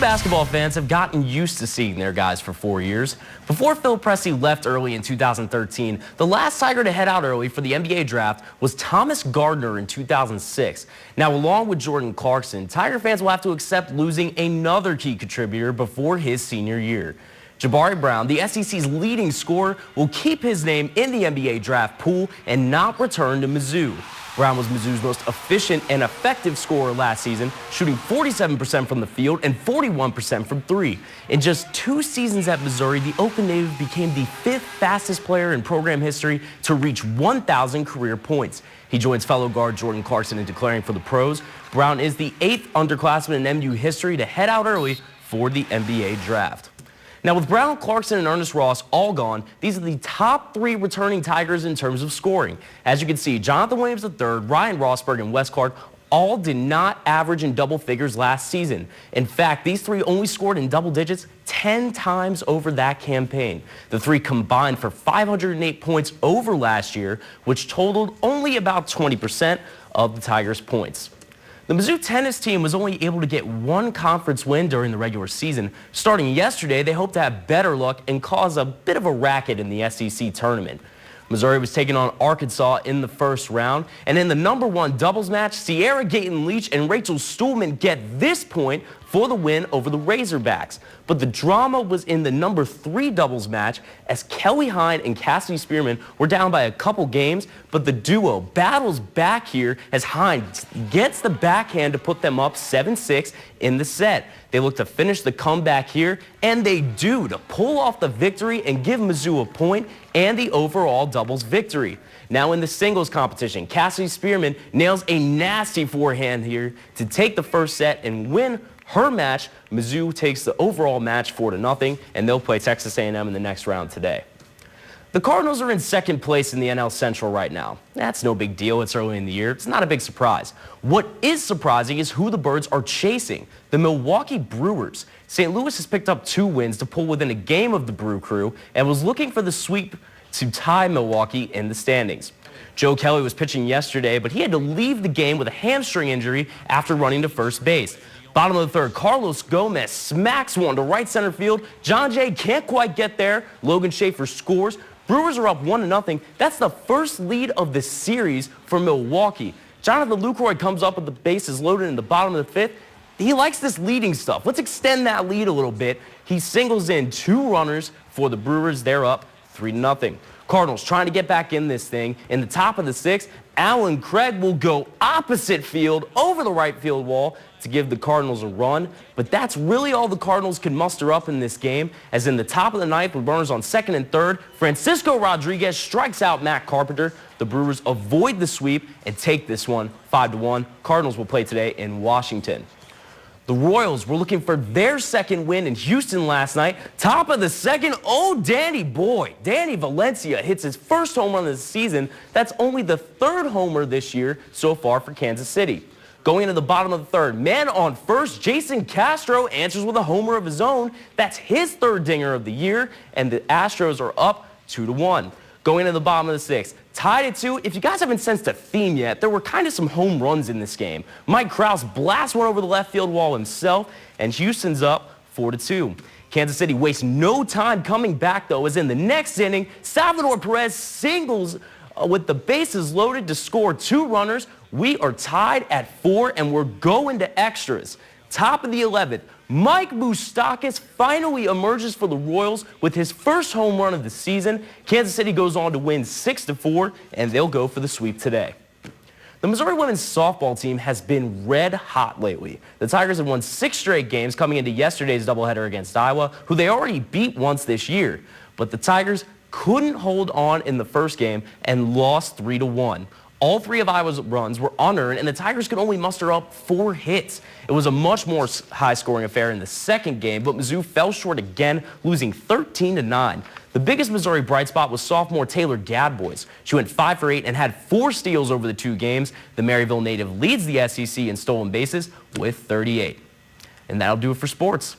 Basketball fans have gotten used to seeing their guys for 4 years. Before Phil Pressey left early in 2013, the last Tiger to head out early for the NBA draft was Thomas Gardner in 2006. Now, along with Jordan Clarkson, Tiger fans will have to accept losing another key contributor before his senior year. Jabari Brown, the SEC's leading scorer, will keep his name in the NBA draft pool and not return to Mizzou. Brown was Mizzou's most efficient and effective scorer last season, shooting 47% from the field and 41% from three. In just 2 seasons at Missouri, the Oakland native became the 5th fastest player in program history to reach 1,000 career points. He joins fellow guard Jordan Clarkson in declaring for the pros. Brown is the 8th underclassman in MU history to head out early for the NBA draft. Now, with Brown, Clarkson, and Ernest Ross all gone, these are the top 3 returning Tigers in terms of scoring. As you can see, Jonathan Williams III, Ryan Rosberg, and Wes Clark all did not average in double figures last season. In fact, these 3 only scored in double digits 10 times over that campaign. The 3 combined for 508 points over last year, which totaled only about 20% of the Tigers' points. The Mizzou tennis team was only able to get 1 conference win during the regular season. Starting yesterday, they hope to have better luck and cause a bit of a racket in the SEC tournament. Missouri was taking on Arkansas in the first round, and in the #1 doubles match, Sierra Gayton-Leach and Rachel Stuhlman get this point for the win over the Razorbacks. But the drama was in the #3 doubles match as Kelly Hine and Cassidy Spearman were down by a couple games, but the duo battles back here as Hine gets the backhand to put them up 7-6 in the set. They look to finish the comeback here, and they do, to pull off the victory and give Mizzou a point and the overall doubles victory. Now in the singles competition, Cassidy Spearman nails a nasty forehand here to take the first set and win her match. Mizzou takes the overall match 4-0, and they'll play Texas A&M in the next round today. The Cardinals are in 2nd place in the NL Central right now. That's no big deal. It's early in the year. It's not a big surprise. What is surprising is who the Birds are chasing, the Milwaukee Brewers. St. Louis has picked up 2 wins to pull within a game of the Brew Crew and was looking for the sweep to tie Milwaukee in the standings. Joe Kelly was pitching yesterday, but he had to leave the game with a hamstring injury after running to first base. Bottom of the 3rd, Carlos Gomez smacks one to right center field. John Jay can't quite get there. Logan Schaefer scores. Brewers are up 1-0. That's the first lead of the series for Milwaukee. Jonathan Lucroy comes up with the bases loaded in the bottom of the 5th. He likes this leading stuff. Let's extend that lead a little bit. He singles in 2 runners for the Brewers. They're up 3-0. Cardinals trying to get back in this thing. In the top of the 6th, Alan Craig will go opposite field over the right field wall to give the Cardinals a run. But that's really all the Cardinals can muster up in this game, as in the top of the 9th with runners on 2nd and 3rd, Francisco Rodriguez strikes out Matt Carpenter. The Brewers avoid the sweep and take this one 5-1. Cardinals will play today in Washington. The Royals were looking for their 2nd win in Houston last night. Top of the 2nd, Danny Valencia hits his first home run of the season. That's only the 3rd homer this year so far for Kansas City. Going into the bottom of the 3rd, man on first, Jason Castro answers with a homer of his own. That's his 3rd dinger of the year, and the Astros are up 2-1. Going into the bottom of the 6th, tied at 2. If you guys haven't sensed a theme yet, there were kind of some home runs in this game. Mike Krause blasts one over the left field wall himself, and Houston's up 4-2. Kansas City wastes no time coming back, though, as in the next inning, Salvador Perez singles with the bases loaded to score 2 runners. We are tied at 4, and we're going to extras. Top of the 11th, Mike Moustakas finally emerges for the Royals with his first home run of the season. Kansas City goes on to win 6-4, and they'll go for the sweep today. The Missouri women's softball team has been red hot lately. The Tigers have won 6 straight games coming into yesterday's doubleheader against Iowa, who they already beat once this year. But the Tigers couldn't hold on in the first game and lost 3-1. All 3 of Iowa's runs were unearned, and the Tigers could only muster up 4 hits. It was a much more high-scoring affair in the second game, but Mizzou fell short again, losing 13-9. The biggest Missouri bright spot was sophomore Taylor Gadbois. She went 5 for 8 and had 4 steals over the 2 games. The Maryville native leads the SEC in stolen bases with 38. And that'll do it for sports.